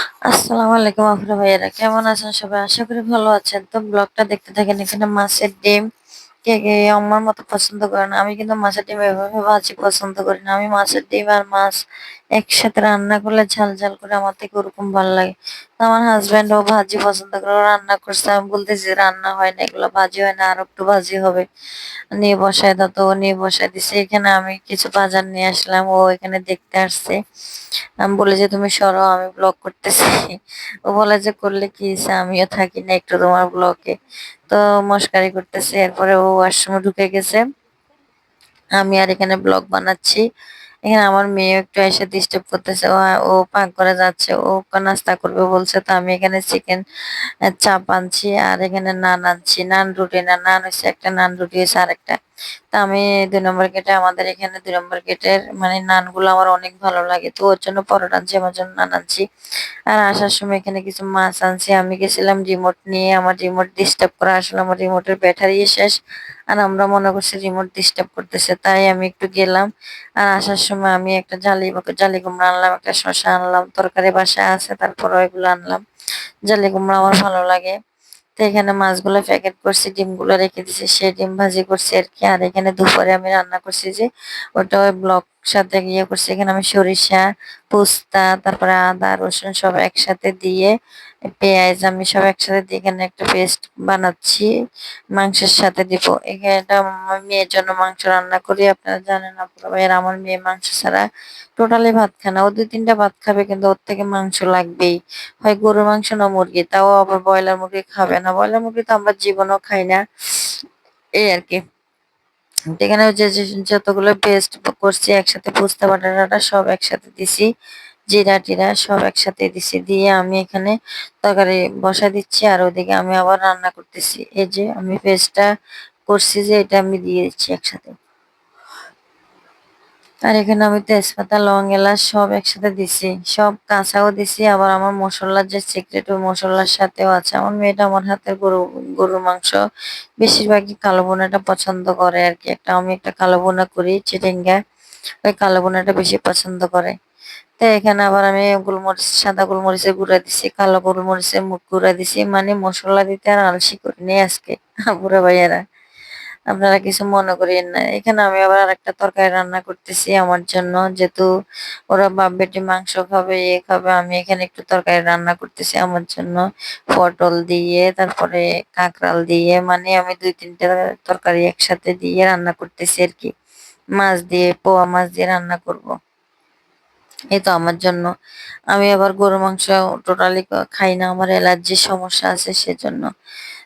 আসসালামু আলাইকুম আফরা ভাইয়ারা, কেমন আছেন সবাই? আশা করি ভালো আছেন। তো ব্লগটা দেখতে থাকেন। এখানে মাছের ডিম কে কে আমার মতো পছন্দ করেন? আমি কিন্তু মাছের ডিম এভাবে ভাজি পছন্দ করি না। আমি মাছের ডিম আর মাছ একসাথে রান্না করলে ঝাল ঝাল করে আমার থেকে ওরকম ভালো লাগে। তো আমার হাজবেন্ড ও ভাজি পছন্দ করে, ও রান্না করছে। আমি বলতেছি রান্না হয় না, এগুলো ভাজি হয় না, আর একটু ভাজি হবে, নিয়ে বসায় দাও। তো ও নিয়ে বসায় দিছে। এখানে আমি কিছু বাজার নিয়ে আসলাম, ও এখানে দেখতে আসছে। আমি বলি যে তুমি সরো, আমি ব্লগ করতেছি। ও বলে যে করলে কি হয়েছে, আমিও থাকি না একটু তোমার ব্লগে। তো মস্কারি করতেছে। এরপরে ও ওয়াশরুমে ঢুকে গেছে, আমি আর এখানে ব্লগ বানাচ্ছি। এখানে আমার মেয়ে একটু এসে ডিস্টার্ব করতেছে। ও পাক করে যাচ্ছে, ও নাস্তা করবে বলছে। তো আমি এখানে চিকেন চাপ আনছি, আর এখানে নান আনছি। নান রুটি না, নান হচ্ছে একটা, নান রুটি হচ্ছে আরেকটা। তা আমি 2 নম্বর গেটে, আমাদের এখানে 2 নম্বর গেটের মানে নানগুলো আমার অনেক ভালো লাগে। তো ওর জন্য পরোটা আনছি, আমার জন্য নান আনছি। আর আসার সময় এখানে কিছু মাছ আনছি। আমি গেছিলাম রিমোট নিয়ে, আমার রিমোট ডিস্টার্ব করা, আসলে আমার রিমোটের ব্যাটারি শেষ। আর আমরা মনে করছি রিমোট ডিস্টার্ব করতেছে, তাই আমি একটু গেলাম। আর আসার সময় আমি একটা জালি কুমড়া আনলাম, একটা শসা আনলাম, তরকারি বাসায় আছে, তারপর ওইগুলো আনলাম। জালি কুমড়া আমার ভালো লাগে। তো এখানে মাছগুলো প্যাকেট করছি, ডিমগুলো রেখে দিছি, সেই ডিম ভাজি করছি আর কি। আর এখানে দুপুরে আমি রান্না করছি যে ওটা ওই ব্লক সাথে ইয়ে করছি। এখানে আমি সরিষা, পোস্তা, তারপরে আদা রসুন সব একসাথে দিয়ে, পেঁয়াজ আমি সব একসাথে দিয়ে এখানে একটা পেস্ট বানাচ্ছি, মাংসের সাথে দিব। এখানে এটা আমার মেয়ের জন্য মাংস রান্না করি। আপনারা জানেন আপনারা ভাইয়ের, আমার মেয়ে মাংস ছাড়া টোটালি ভাত খায় না। ও 2-3টা ভাত খাবে, কিন্তু ওর থেকে মাংস লাগবেই। হয় গরুর মাংস না মুরগি, তাও আবার ব্রয়লার মুরগি খাবে না। ব্রয়লার মুরগি তো আমরা জীবনও খাই না, এই আর কি। তো এখানে যতগুলো পেস্ট করছি একসাথে, পোস্তা বাটাটা সব একসাথে দিছি, জিরা টিরা সব একসাথে দিছি, দিয়ে আমি এখানে তরকারি বসা দিচ্ছি। আর ওদিকে আমি আবার রান্না করতেছি। এই যে আমি পেস্টটা করছি যে এটা আমি দিয়ে দিচ্ছি একসাথে। আর এখানে আমি তেজপাতা লং এলাচ সব একসাথে দিছি, সব কাঁচাও দিছি। আবার আমার মশলার যে সিক্রেট, ওই মশলার সাথেও আছে। আমার মেয়েটা আমার হাতের গরুর মাংস বেশিরভাগই কালো বোনাটা পছন্দ করে আর কি। আমি একটা কালো বোনা করি চিটিঙ্গা, ওই কালো বোনাটা বেশি পছন্দ করে। তো এখানে আবার আমি সাদা গোলমরিচের গুঁড়া দিছি, কালো গোলমরিচের গুঁড়া দিছি, মানে মশলা দিতে আর আলসি করিনি আজকে। বুড়া ভাইয়েরা, আপনারা কিছু মনে করিয়েন না। এখানে আমি আবার আরেকটা তরকারি রান্না করতেছি আমার জন্য, যেহেতু ওরা বাপ বেটি মাংস খাবে, খাবে, আমি এখানে একটু তরকারি রান্না করতেছি আমার জন্য। পটল দিয়ে, তারপরে কাঁকড়াল দিয়ে, মানে আমি 2-3টা তরকারি একসাথে দিয়ে রান্না করতেছি আর কি। মাছ দিয়ে, পোয়া মাছ দিয়ে রান্না করব। এই তো আমার জন্য। আমি আবার গরু মাংস টোটালি খাই না, আমার অ্যালার্জির সমস্যা আছে সেজন্য।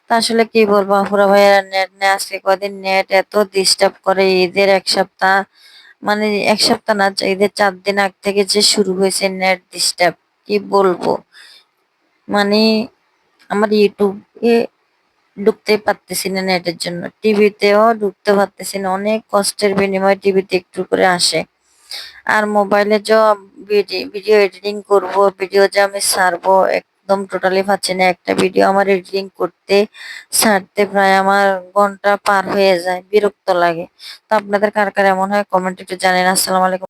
তা আসলে কি বলবো আপুরা ভাইয়ারা, নেট নেই আজকে কদিন, নেট এত ডিস্টার্ব করে। ঈদের 1 সপ্তাহ, মানে 1 সপ্তাহ না, ঈদের 4 দিন আগ থেকে যে শুরু হয়েছে নেট ডিস্টার্ব, কি বলবো। মানে আমার ইউটিউবে ঢুকতে পারতেছি না নেটের জন্য, টিভিতেও ঢুকতে পারতেছি না। অনেক কষ্টের বিনিময়ে টিভিতে একটু করে আসে। আর মোবাইলে যে ভিডিও এডিটিং করব, ভিডিও যে আমি ছাড়বো, একদম টোটালি পাচ্ছি না। একটা ভিডিও আমার এডিটিং করতে ছাড়তে প্রায় আমার ঘন্টা পার হয়ে যায়, বিরক্ত লাগে। তো আপনাদের কার কার এমন হয় কমেন্ট একটু জানেন। আসসালামু আলাইকুম।